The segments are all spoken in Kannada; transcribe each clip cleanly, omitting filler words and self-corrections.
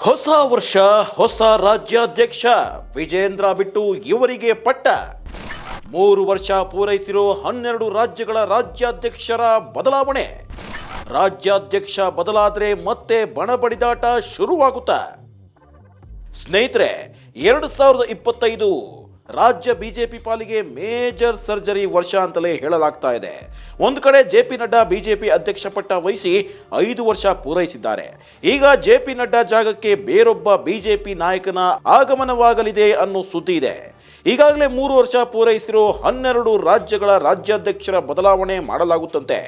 ಹೊಸ ವರ್ಷ ಹೊಸ ರಾಜ್ಯಾಧ್ಯಕ್ಷ ವಿಜೇಂದ್ರ ಬಿಟ್ಟು ಇವರಿಗೆ ಪಟ್ಟ 3 ವರ್ಷ ಪೂರೈಸಿರೋ 12 ರಾಜ್ಯಗಳ ರಾಜ್ಯಾಧ್ಯಕ್ಷರ ಬದಲಾವಣೆ. ರಾಜ್ಯಾಧ್ಯಕ್ಷ ಬದಲಾದ್ರೆ ಮತ್ತೆ ಬಣಬಡಿದಾಟ ಶುರುವಾಗುತ್ತಾ? ಸ್ನೇಹಿತರೆ, 2025 ರಾಜ್ಯ ಬಿಜೆಪಿ ಪಾಲಿಗೆ ಮೇಜರ್ ಸರ್ಜರಿ ವರ್ಷ ಅಂತಲೇ ಹೇಳಲಾಗ್ತಾ ಇದೆ. ಒಂದು ಕಡೆ ಜೆಪಿ ನಡ್ಡಾ ಬಿಜೆಪಿ ಅಧ್ಯಕ್ಷ ಪಟ್ಟ ವಹಿಸಿ 5 ವರ್ಷ ಪೂರೈಸಿದ್ದಾರೆ. ಈಗ ಜೆಪಿ ನಡ್ಡಾ ಜಾಗಕ್ಕೆ ಬೇರೊಬ್ಬ ಬಿಜೆಪಿ ನಾಯಕನ ಆಗಮನವಾಗಲಿದೆ ಅನ್ನೋ ಸುದ್ದಿ ಇದೆ. ಈಗಾಗಲೇ 3 ವರ್ಷ ಪೂರೈಸಿರೋ 12 ರಾಜ್ಯಗಳ ರಾಜ್ಯಾಧ್ಯಕ್ಷರ ಬದಲಾವಣೆ ಮಾಡಲಾಗುತ್ತಂತೆ.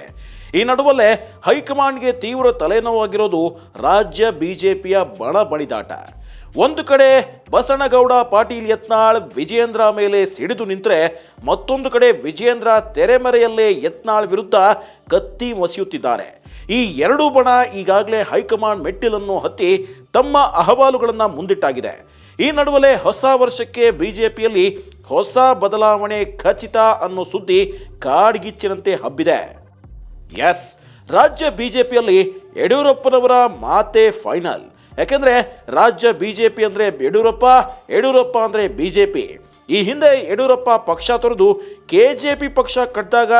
ಈ ನಡುವಲ್ಲೇ ಹೈಕಮಾಂಡ್ಗೆ ತೀವ್ರ ತಲೆನೋವಾಗಿರೋದು ರಾಜ್ಯ ಬಿಜೆಪಿಯ ಬಣಬಡಿದಾಟ. ಒಂದು ಕಡೆ ಬಸನಗೌಡ ಪಾಟೀಲ್ ಯತ್ನಾಳ್ ವಿಜಯೇಂದ್ರ ಮೇಲೆ ಸಿಡಿದು ನಿಂತರೆ, ಮತ್ತೊಂದು ಕಡೆ ವಿಜಯೇಂದ್ರ ತೆರೆಮರೆಯಲ್ಲೇ ಯತ್ನಾಳ್ ವಿರುದ್ಧ ಕತ್ತಿ ಮಸಿಯುತ್ತಿದ್ದಾರೆ. ಈ ಎರಡೂ ಬಣ ಈಗಾಗಲೇ ಹೈಕಮಾಂಡ್ ಮೆಟ್ಟಿಲನ್ನು ಹತ್ತಿ ತಮ್ಮ ಅಹವಾಲುಗಳನ್ನು ಮುಂದಿಟ್ಟಾಗಿದೆ. ಈ ನಡುವಲ್ಲೇ ಹೊಸ ವರ್ಷಕ್ಕೆ ಬಿಜೆಪಿಯಲ್ಲಿ ಹೊಸ ಬದಲಾವಣೆ ಖಚಿತ ಅನ್ನೋ ಸುದ್ದಿ ಕಾಡ್ಗಿಚ್ಚಿನಂತೆ ಹಬ್ಬಿದೆ. ಎಸ್, ರಾಜ್ಯ ಬಿಜೆಪಿಯಲ್ಲಿ ಯಡಿಯೂರಪ್ಪನವರ ಮಾತೇ ಫೈನಲ್. ಯಾಕೆಂದ್ರೆ ರಾಜ್ಯ ಬಿಜೆಪಿ ಅಂದ್ರೆ ಯಡಿಯೂರಪ್ಪ ಅಂದ್ರೆ ಬಿಜೆಪಿ. ಈ ಹಿಂದೆ ಯಡಿಯೂರಪ್ಪ ಪಕ್ಷ ತೊರೆದು ಕೆಜೆಪಿ ಪಕ್ಷ ಕಟ್ಟಿದಾಗ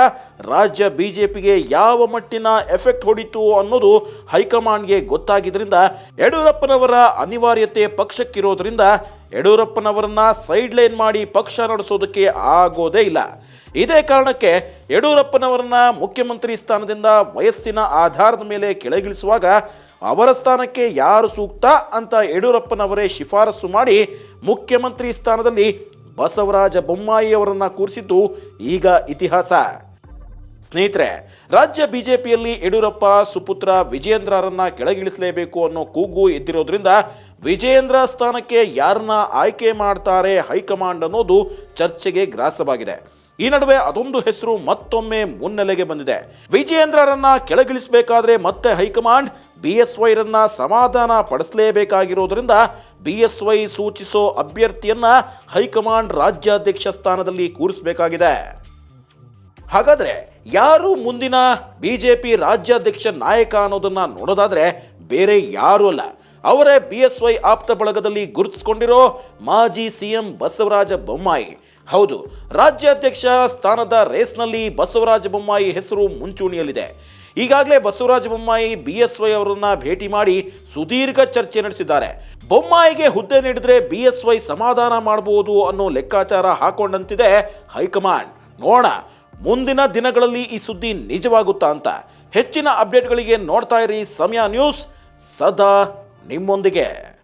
ರಾಜ್ಯ ಬಿಜೆಪಿಗೆ ಯಾವ ಮಟ್ಟಿನ ಎಫೆಕ್ಟ್ ಹೊಡಿತು ಅನ್ನೋದು ಹೈಕಮಾಂಡ್ಗೆ ಗೊತ್ತಾಗಿದ್ದರಿಂದ ಯಡಿಯೂರಪ್ಪನವರ ಅನಿವಾರ್ಯತೆ ಪಕ್ಷಕ್ಕಿರೋದ್ರಿಂದ ಯಡಿಯೂರಪ್ಪನವರನ್ನ ಸೈಡ್ ಲೈನ್ ಮಾಡಿ ಪಕ್ಷ ನಡೆಸೋದಕ್ಕೆ ಆಗೋದೇ ಇಲ್ಲ. ಇದೇ ಕಾರಣಕ್ಕೆ ಯಡಿಯೂರಪ್ಪನವರನ್ನ ಮುಖ್ಯಮಂತ್ರಿ ಸ್ಥಾನದಿಂದ ವಯಸ್ಸಿನ ಆಧಾರದ ಮೇಲೆ ಕೆಳಗಿಳಿಸುವಾಗ ಅವರ ಸ್ಥಾನಕ್ಕೆ ಯಾರು ಸೂಕ್ತ ಅಂತ ಯಡಿಯೂರಪ್ಪನವರೇ ಶಿಫಾರಸು ಮಾಡಿ ಮುಖ್ಯಮಂತ್ರಿ ಸ್ಥಾನದಲ್ಲಿ ಬಸವರಾಜ ಬೊಮ್ಮಾಯಿ ಅವರನ್ನ ಕೂರಿಸಿದ್ದು ಈಗ ಇತಿಹಾಸ. ಸ್ನೇಹಿತರೆ, ರಾಜ್ಯ ಬಿಜೆಪಿಯಲ್ಲಿ ಯಡಿಯೂರಪ್ಪ ಸುಪುತ್ರ ವಿಜಯೇಂದ್ರರನ್ನ ಕೆಳಗಿಳಿಸಲೇಬೇಕು ಅನ್ನೋ ಕೂಗು ಎದ್ದಿರೋದ್ರಿಂದ ವಿಜಯೇಂದ್ರ ಸ್ಥಾನಕ್ಕೆ ಯಾರನ್ನ ಆಯ್ಕೆ ಮಾಡ್ತಾರೆ ಹೈಕಮಾಂಡ್ ಅನ್ನೋದು ಚರ್ಚೆಗೆ ಗ್ರಾಸವಾಗಿದೆ. ಈ ನಡುವೆ ಅದೊಂದು ಹೆಸರು ಮತ್ತೊಮ್ಮೆ ಮುನ್ನೆಲೆಗೆ ಬಂದಿದೆ. ವಿಜಯೇಂದ್ರರನ್ನ ಕೆಳಗಿಳಿಸಬೇಕಾದ್ರೆ ಮತ್ತೆ ಹೈಕಮಾಂಡ್ ಬಿಎಸ್ವೈರನ್ನ ಸಮಾಧಾನ ಪಡಿಸಲೇಬೇಕಾಗಿರೋದ್ರಿಂದ ಬಿಎಸ್ವೈ ಸೂಚಿಸೋ ಅಭ್ಯರ್ಥಿಯನ್ನ ಹೈಕಮಾಂಡ್ ರಾಜ್ಯಾಧ್ಯಕ್ಷ ಸ್ಥಾನದಲ್ಲಿ ಕೂರಿಸಬೇಕಾಗಿದೆ. ಹಾಗಾದ್ರೆ ಯಾರು ಮುಂದಿನ ಬಿಜೆಪಿ ರಾಜ್ಯಾಧ್ಯಕ್ಷ ನಾಯಕ ಅನ್ನೋದನ್ನ ನೋಡೋದಾದ್ರೆ ಬೇರೆ ಯಾರೂ ಅಲ್ಲ, ಅವರೇ ಬಿಎಸ್ವೈ ಆಪ್ತ ಬಳಗದಲ್ಲಿ ಗುರುತಿಸಿಕೊಂಡಿರೋ ಮಾಜಿ ಸಿಎಂ ಬಸವರಾಜ ಬೊಮ್ಮಾಯಿ. ಹೌದು, ರಾಜ್ಯಾಧ್ಯಕ್ಷ ಸ್ಥಾನದ ರೇಸ್ನಲ್ಲಿ ಬಸವರಾಜ ಬೊಮ್ಮಾಯಿ ಹೆಸರು ಮುಂಚೂಣಿಯಲ್ಲಿದೆ. ಈಗಾಗಲೇ ಬಸವರಾಜ ಬೊಮ್ಮಾಯಿ ಬಿಎಸ್ವೈ ಅವರನ್ನ ಭೇಟಿ ಮಾಡಿ ಸುದೀರ್ಘ ಚರ್ಚೆ ನಡೆಸಿದ್ದಾರೆ. ಬೊಮ್ಮಾಯಿಗೆ ಹುದ್ದೆ ನೀಡಿದ್ರೆ ಬಿಎಸ್ವೈ ಸಮಾಧಾನ ಮಾಡಬಹುದು ಅನ್ನೋ ಲೆಕ್ಕಾಚಾರ ಹಾಕೊಂಡಂತಿದೆ ಹೈಕಮಾಂಡ್. ನೋಡೋಣ ಮುಂದಿನ ದಿನಗಳಲ್ಲಿ ಈ ಸುದ್ದಿ ನಿಜವಾಗುತ್ತಾ ಅಂತ. ಹೆಚ್ಚಿನ ಅಪ್ಡೇಟ್ಗಳಿಗೆ ನೋಡ್ತಾ ಇರಿ ಸಮಯ ನ್ಯೂಸ್, ಸದಾ ನಿಮ್ಮೊಂದಿಗೆ.